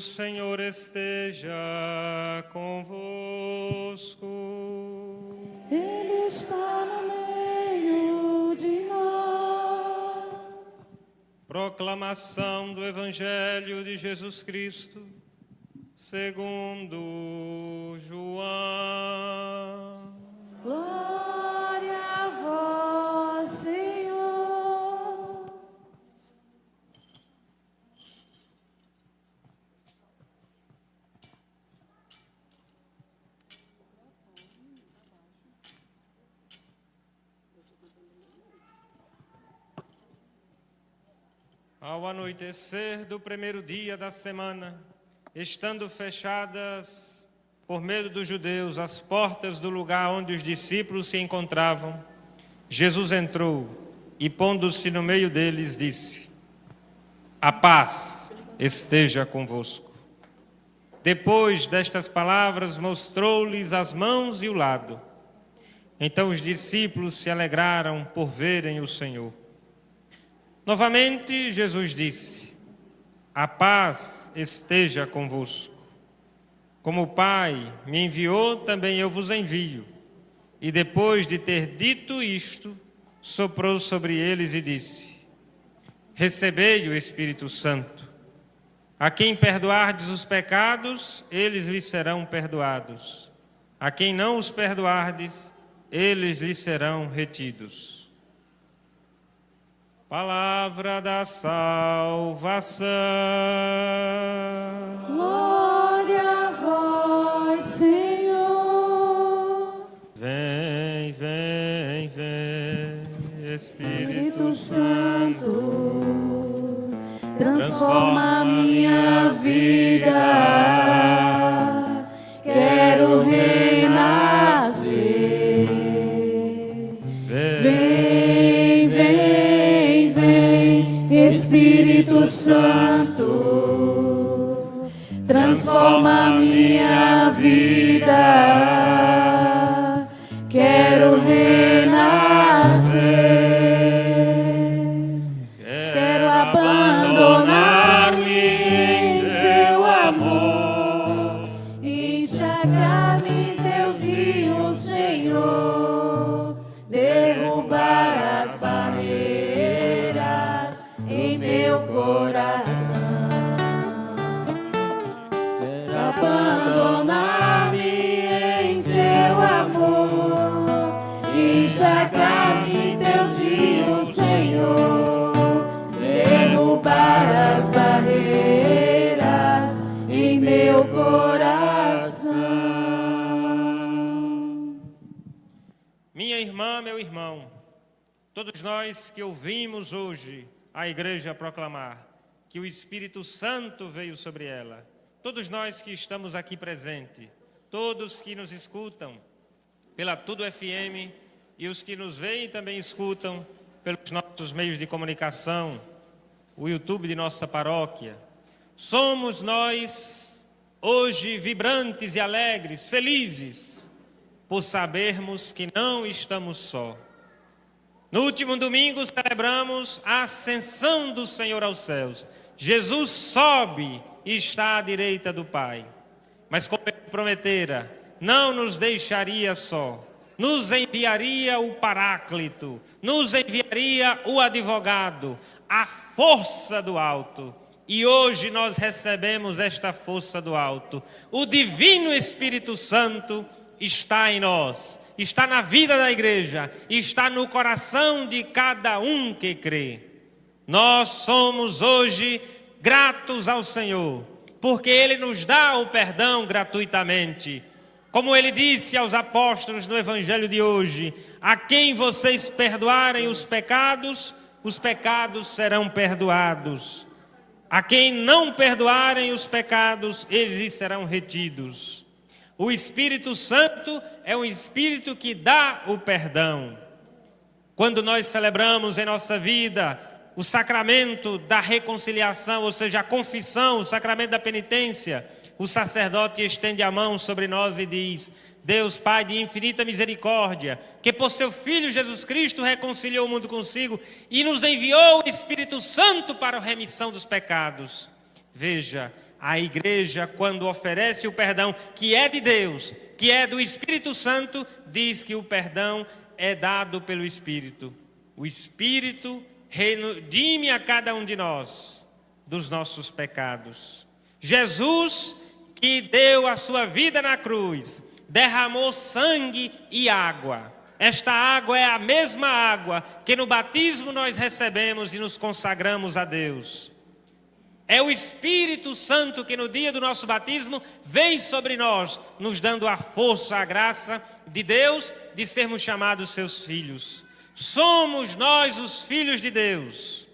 Senhor esteja convosco. Ele está no meio de nós. Proclamação do Evangelho de Jesus Cristo, segundo João. Glória a vós, Senhor. Ao anoitecer do primeiro dia da semana, estando fechadas, por medo dos judeus, as portas do lugar onde os discípulos se encontravam, Jesus entrou e, pondo-se no meio deles, disse: a paz esteja convosco. Depois destas palavras, mostrou-lhes as mãos e o lado. Então os discípulos se alegraram por verem o Senhor. Novamente Jesus disse: a paz esteja convosco. Como o Pai me enviou, também eu vos envio. E depois de ter dito isto, soprou sobre eles e disse: recebei o Espírito Santo. A quem perdoardes os pecados, eles lhes serão perdoados. A quem não os perdoardes, eles lhes serão retidos. Palavra da salvação. Glória a vós, Senhor. Vem, vem, vem, Espírito Santo, transforma a minha vida. Quero renascer. Vem, vem, vem, Espírito Santo, transforma a minha vida. Quero renascer. Quero abandonar-me em seu amor, enxagar-me em teus rios, Senhor, derrubar as barreiras em meu coração. Quero abandonar-me em seu amor, enxagar-me em teus rios, Senhor, derrubar as barreiras em meu coração. Minha irmã, meu irmão, todos nós que ouvimos hoje a igreja proclamar que o Espírito Santo veio sobre ela, todos nós que estamos aqui presentes, todos que nos escutam pela Tudo FM e os que nos veem e também escutam pelos nossos meios de comunicação, o YouTube de nossa paróquia, somos nós hoje vibrantes e alegres, felizes, por sabermos que não estamos só. No último domingo celebramos a ascensão do Senhor aos céus. Jesus sobe e está à direita do Pai. Mas como Ele prometera, não nos deixaria só. Nos enviaria o Paráclito, nos enviaria o advogado, a força do alto. E hoje nós recebemos esta força do alto. O Divino Espírito Santo está em nós, está na vida da igreja, está no coração de cada um que crê. Nós somos hoje gratos ao Senhor, porque Ele nos dá o perdão gratuitamente. Como Ele disse aos apóstolos no Evangelho de hoje: a quem vocês perdoarem os pecados serão perdoados. A quem não perdoarem os pecados, eles lhes serão retidos. O Espírito Santo é um Espírito que dá o perdão. Quando nós celebramos em nossa vida o sacramento da reconciliação, ou seja, a confissão, o sacramento da penitência, o sacerdote estende a mão sobre nós e diz: Deus Pai de infinita misericórdia, que por seu Filho Jesus Cristo reconciliou o mundo consigo e nos enviou o Espírito Santo para a remissão dos pecados. Veja, A igreja, quando oferece o perdão que é de Deus, que é do Espírito Santo, diz que o perdão é dado pelo Espírito. O Espírito redime a cada um de nós dos nossos pecados. Jesus, que deu a sua vida na cruz, derramou sangue e água. Esta água é a mesma água que no batismo nós recebemos e nos consagramos a Deus. É o Espírito Santo que no dia do nosso batismo vem sobre nós, nos dando a força, a graça de Deus de sermos chamados seus filhos. Somos nós os filhos de Deus,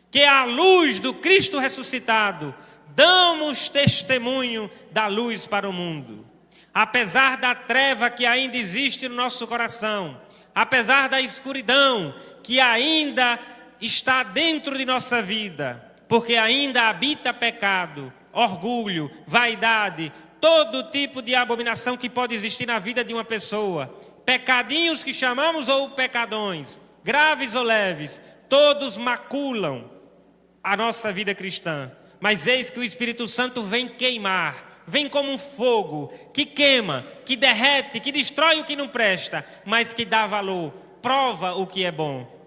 que à luz do Cristo ressuscitado, damos testemunho da luz para o mundo. Apesar da treva que ainda existe no nosso coração, apesar da escuridão que ainda está dentro de nossa vida, porque ainda habita pecado, orgulho, vaidade, todo tipo de abominação que pode existir na vida de uma pessoa, pecadinhos que chamamos ou pecadões, graves ou leves, todos maculam a nossa vida cristã. Mas eis que o Espírito Santo vem queimar, vem como um fogo, que queima, que derrete, que destrói o que não presta, mas que dá valor, prova o que é bom.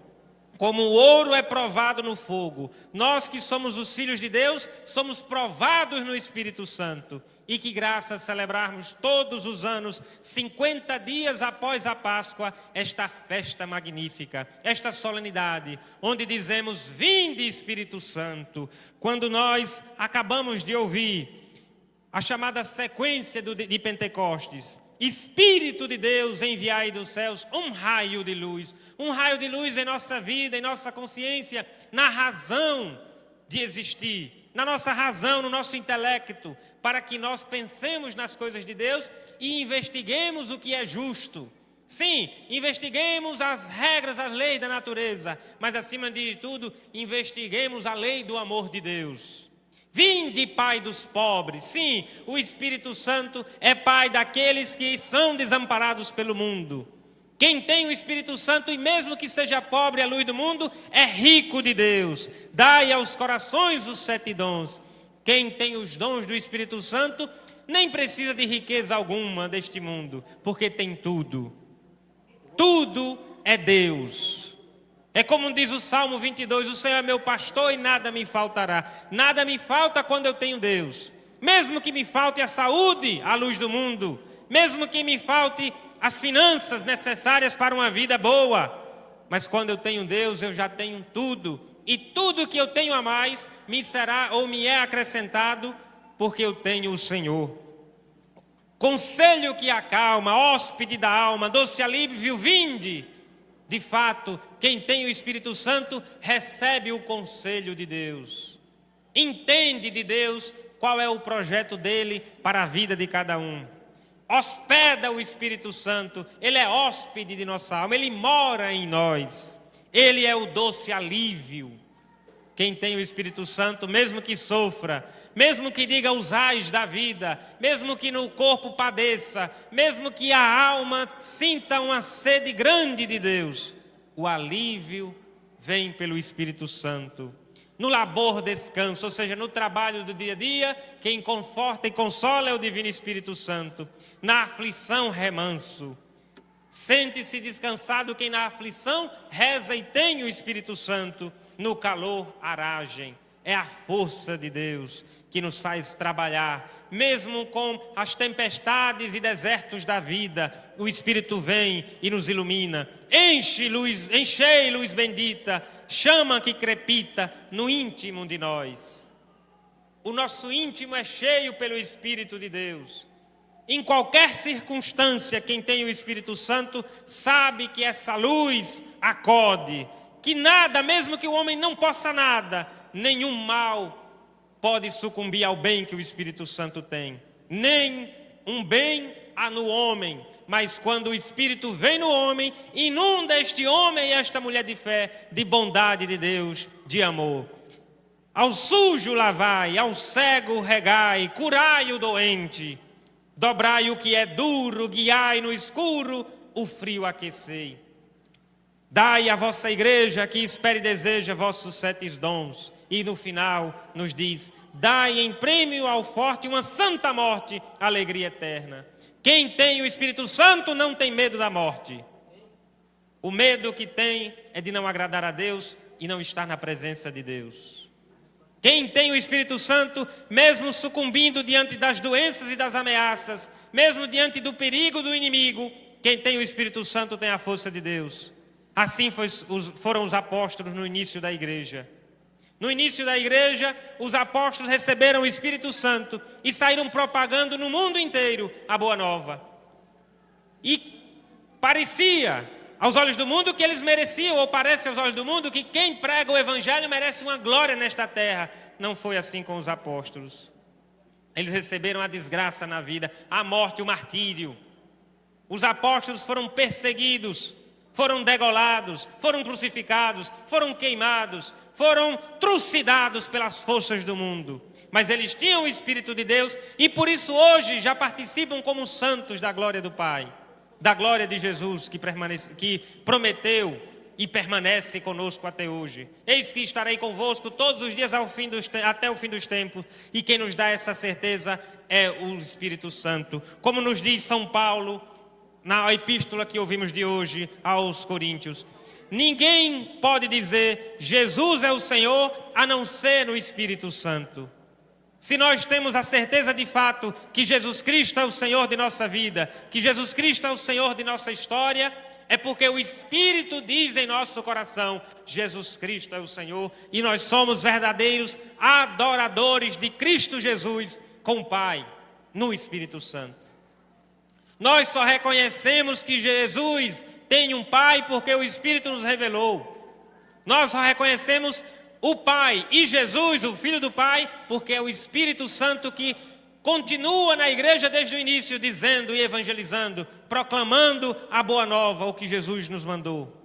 Como o ouro é provado no fogo, nós que somos os filhos de Deus, somos provados no Espírito Santo. E que graça celebrarmos todos os anos, 50 dias após a Páscoa, esta festa magnífica, esta solenidade, onde dizemos: vinde Espírito Santo. Quando nós acabamos de ouvir a chamada sequência de Pentecostes, Espírito de Deus, enviai dos céus um raio de luz em nossa vida, em nossa consciência, na razão de existir, na nossa razão, no nosso intelecto, para que nós pensemos nas coisas de Deus e investiguemos o que é justo. Sim, investiguemos as regras, as leis da natureza, mas acima de tudo, investiguemos a lei do amor de Deus. Vinde, Pai dos pobres. Sim, o Espírito Santo é Pai daqueles que são desamparados pelo mundo. Quem tem o Espírito Santo, e mesmo que seja pobre à luz do mundo, é rico de Deus. Dai aos corações os 7 dons. Quem tem os dons do Espírito Santo, nem precisa de riqueza alguma deste mundo, porque tem tudo. Tudo é Deus. É como diz o Salmo 22, o Senhor é meu pastor e nada me faltará. Nada me falta quando eu tenho Deus. Mesmo que me falte a saúde à luz do mundo, mesmo que me falte as finanças necessárias para uma vida boa, mas quando eu tenho Deus, eu já tenho tudo. E tudo que eu tenho a mais me será ou me é acrescentado, porque eu tenho o Senhor. Conselho que acalma, hóspede da alma, doce alívio, vinde. De fato, quem tem o Espírito Santo recebe o conselho de Deus. Entende de Deus qual é o projeto dele para a vida de cada um. Hospeda o Espírito Santo, ele é hóspede de nossa alma, ele mora em nós. Ele é o doce alívio. Quem tem o Espírito Santo, mesmo que sofra, mesmo que diga os ais da vida, mesmo que no corpo padeça, mesmo que a alma sinta uma sede grande de Deus, o alívio vem pelo Espírito Santo. No labor descanso, ou seja, no trabalho do dia a dia, quem conforta e consola é o Divino Espírito Santo. Na aflição, remanso. Sente-se descansado quem na aflição reza e tem o Espírito Santo. No calor, aragem. É a força de Deus que nos faz trabalhar. Mesmo com as tempestades e desertos da vida, o Espírito vem e nos ilumina. Enchei luz bendita, chama que crepita no íntimo de nós. O nosso íntimo é cheio pelo Espírito de Deus. Em qualquer circunstância, quem tem o Espírito Santo sabe que essa luz acode, que nada, mesmo que o homem não possa nada, nenhum mal pode sucumbir ao bem que o Espírito Santo tem. Nem um bem há no homem, mas quando o Espírito vem no homem, inunda este homem e esta mulher de fé, de bondade de Deus, de amor. Ao sujo lavai, ao cego regai, curai o doente, dobrai o que é duro, guiai no escuro, o frio aquecei. Dai à vossa igreja que espera e deseja vossos 7 dons. E no final nos diz: dai em prêmio ao forte uma santa morte, alegria eterna. Quem tem o Espírito Santo não tem medo da morte. O medo que tem é de não agradar a Deus e não estar na presença de Deus. Quem tem o Espírito Santo, mesmo sucumbindo diante das doenças e das ameaças, mesmo diante do perigo do inimigo, quem tem o Espírito Santo tem a força de Deus. Assim foram os apóstolos no início da igreja. No início da igreja, os apóstolos receberam o Espírito Santo e saíram propagando no mundo inteiro a boa nova. E parecia aos olhos do mundo que eles mereciam, ou parece aos olhos do mundo, que quem prega o Evangelho merece uma glória nesta terra. Não foi assim com os apóstolos. Eles receberam a desgraça na vida, a morte, o martírio. Os apóstolos foram perseguidos, foram degolados, foram crucificados, foram queimados, foram trucidados pelas forças do mundo. Mas eles tinham o Espírito de Deus e por isso hoje já participam como santos da glória do Pai. Da glória de Jesus que prometeu e permanece conosco até hoje. Eis que estarei convosco todos os dias até o fim dos tempos, e quem nos dá essa certeza é o Espírito Santo. Como nos diz São Paulo na epístola que ouvimos de hoje aos Coríntios: ninguém pode dizer Jesus é o Senhor a não ser no Espírito Santo. Se nós temos a certeza de fato que Jesus Cristo é o Senhor de nossa vida, que Jesus Cristo é o Senhor de nossa história, é porque o Espírito diz em nosso coração: Jesus Cristo é o Senhor, e nós somos verdadeiros adoradores de Cristo Jesus com o Pai, no Espírito Santo. Nós só reconhecemos que Jesus tem um Pai porque o Espírito nos revelou. Nós só reconhecemos o Pai e Jesus, o Filho do Pai, porque é o Espírito Santo que continua na igreja desde o início, dizendo e evangelizando, proclamando a boa nova, o que Jesus nos mandou.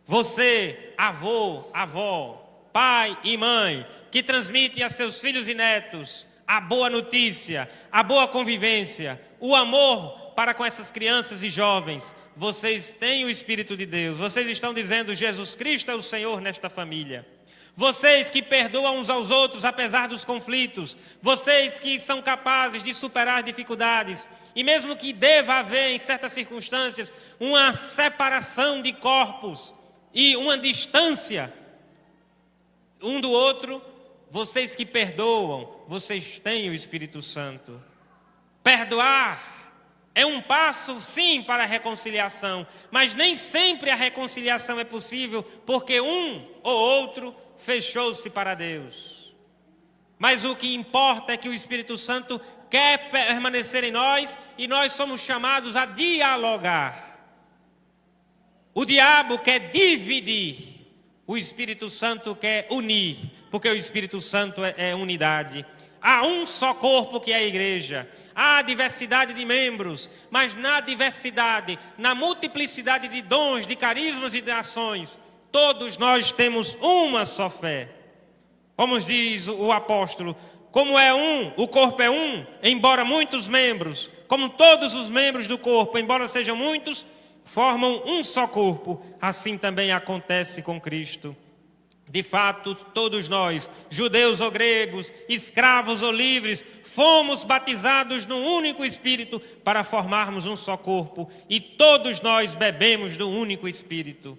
Você, avô, avó, pai e mãe, que transmite a seus filhos e netos a boa notícia, a boa convivência, o amor para com essas crianças e jovens, vocês têm o Espírito de Deus. Vocês estão dizendo: Jesus Cristo é o Senhor nesta família. Vocês que perdoam uns aos outros apesar dos conflitos, vocês que são capazes de superar dificuldades, e mesmo que deva haver em certas circunstâncias uma separação de corpos e uma distância um do outro, vocês que perdoam, vocês têm o Espírito Santo. Perdoar é um passo, sim, para a reconciliação, mas nem sempre a reconciliação é possível, porque um ou outro fechou-se para Deus. Mas o que importa é que o Espírito Santo quer permanecer em nós e nós somos chamados a dialogar. O diabo quer dividir, o Espírito Santo quer unir, porque o Espírito Santo é unidade. Há um só corpo que é a igreja. Há diversidade de membros, mas na diversidade, na multiplicidade de dons, de carismas e de ações, todos nós temos uma só fé. Como diz o apóstolo: como é um, o corpo é um, embora muitos membros, como todos os membros do corpo, embora sejam muitos, formam um só corpo, assim também acontece com Cristo. De fato, todos nós, judeus ou gregos, escravos ou livres, fomos batizados num único Espírito para formarmos um só corpo, e todos nós bebemos do único Espírito.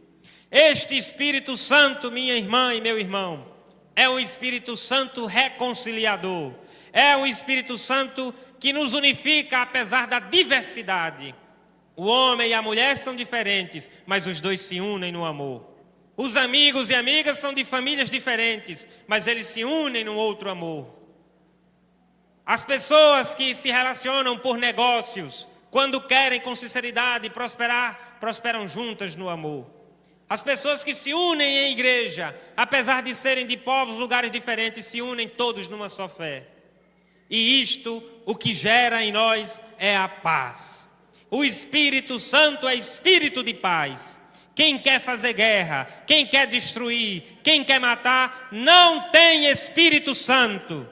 Este Espírito Santo, minha irmã e meu irmão, é um Espírito Santo reconciliador. É um Espírito Santo que nos unifica apesar da diversidade. O homem e a mulher são diferentes, mas os dois se unem no amor. Os amigos e amigas são de famílias diferentes, mas eles se unem no outro amor. As pessoas que se relacionam por negócios, quando querem com sinceridade prosperar, prosperam juntas no amor. As pessoas que se unem em igreja, apesar de serem de povos, lugares diferentes, se unem todos numa só fé. E isto, o que gera em nós é a paz. O Espírito Santo é espírito de paz. Quem quer fazer guerra, quem quer destruir, quem quer matar, não tem Espírito Santo.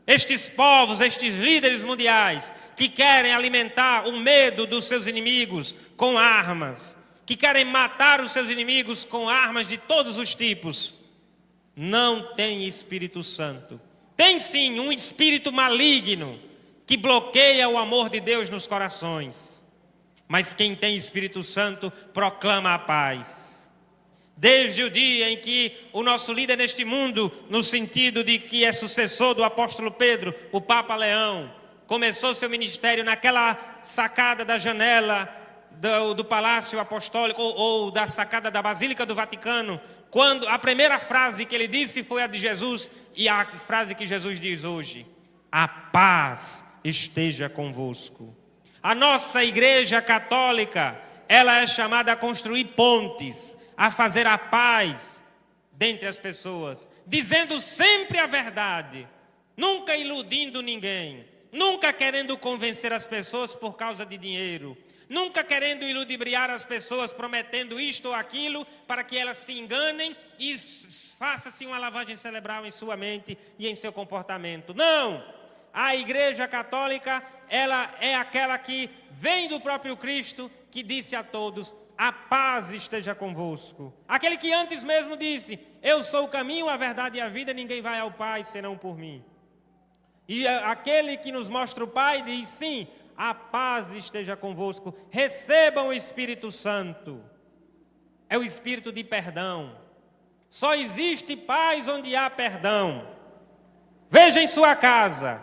Estes povos, estes líderes mundiais, que querem alimentar o medo dos seus inimigos com armas, que querem matar os seus inimigos com armas de todos os tipos, não tem Espírito Santo. tem sim um espírito maligno que bloqueia o amor de Deus nos corações. Mas quem tem Espírito Santo proclama a paz. Desde o dia em que o nosso líder neste mundo, no sentido de que é sucessor do apóstolo Pedro, o Papa Leão, começou seu ministério naquela sacada da janela do Palácio Apostólico ou da sacada da Basílica do Vaticano, quando a primeira frase que ele disse foi a de Jesus, e a frase que Jesus diz hoje: a paz esteja convosco. A nossa Igreja Católica, ela é chamada a construir pontes, a fazer a paz dentre as pessoas, dizendo sempre a verdade, nunca iludindo ninguém, nunca querendo convencer as pessoas por causa de dinheiro, nunca querendo iludibriar as pessoas, prometendo isto ou aquilo, para que elas se enganem e faça-se uma lavagem cerebral em sua mente e em seu comportamento. Não! A Igreja Católica, ela é aquela que vem do próprio Cristo, que disse a todos: a paz esteja convosco. Aquele que antes mesmo disse: eu sou o caminho, a verdade e a vida, ninguém vai ao Pai senão por mim. E aquele que nos mostra o Pai diz: sim, a paz esteja convosco, recebam o Espírito Santo. É o Espírito de perdão. Só existe paz onde há perdão. Veja em sua casa,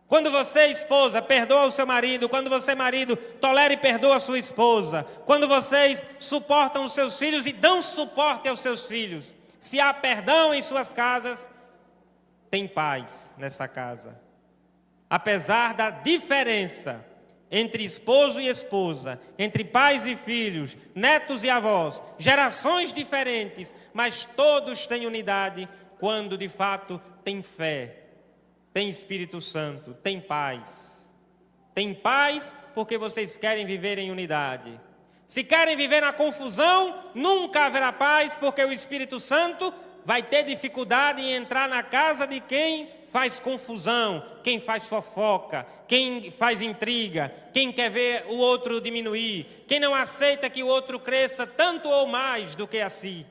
quando você, esposa, perdoa o seu marido, quando você, marido, tolera e perdoa a sua esposa, quando vocês suportam os seus filhos e dão suporte aos seus filhos, se há perdão em suas casas, tem paz nessa casa. Apesar da diferença entre esposo e esposa, entre pais e filhos, netos e avós, gerações diferentes, mas todos têm unidade quando de fato tem fé, tem Espírito Santo, tem paz. Tem paz porque vocês querem viver em unidade. Se querem viver na confusão, nunca haverá paz, porque o Espírito Santo vai ter dificuldade em entrar na casa de quem faz confusão, quem faz fofoca, quem faz intriga, quem quer ver o outro diminuir, quem não aceita que o outro cresça tanto ou mais do que a si.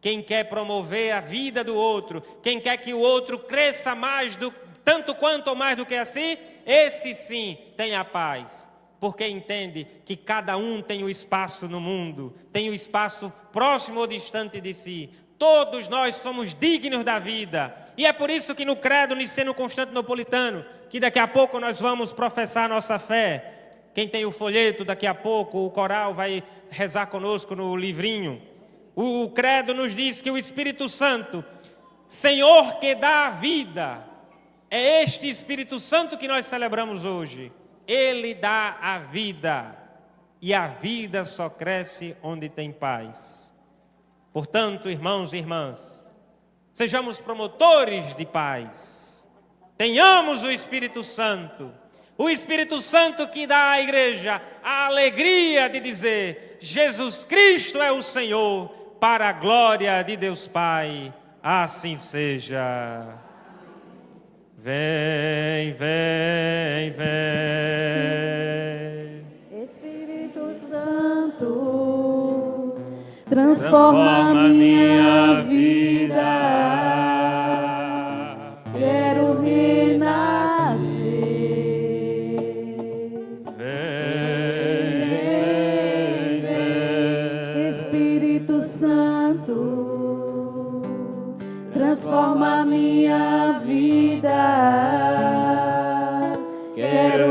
Quem quer promover a vida do outro, quem quer que o outro cresça mais, tanto quanto ou mais do que a si, esse sim tem a paz. Porque entende que cada um tem o espaço no mundo, tem o espaço próximo ou distante de si. Todos nós somos dignos da vida. E é por isso que no credo niceno-constantinopolitano, que daqui a pouco nós vamos professar nossa fé. Quem tem o folheto, daqui a pouco o coral vai rezar conosco no livrinho. O credo nos diz que o Espírito Santo, Senhor que dá a vida, é este Espírito Santo que nós celebramos hoje. Ele dá a vida, e a vida só cresce onde tem paz. Portanto, irmãos e irmãs, sejamos promotores de paz. Tenhamos o Espírito Santo que dá à igreja a alegria de dizer: Jesus Cristo é o Senhor, para a glória de Deus Pai. Assim seja. Vem, vem, vem. Espírito Santo, transforma minha vida. Quero renascer. Vem, vem. Espírito Santo, transforma minha vida. Quero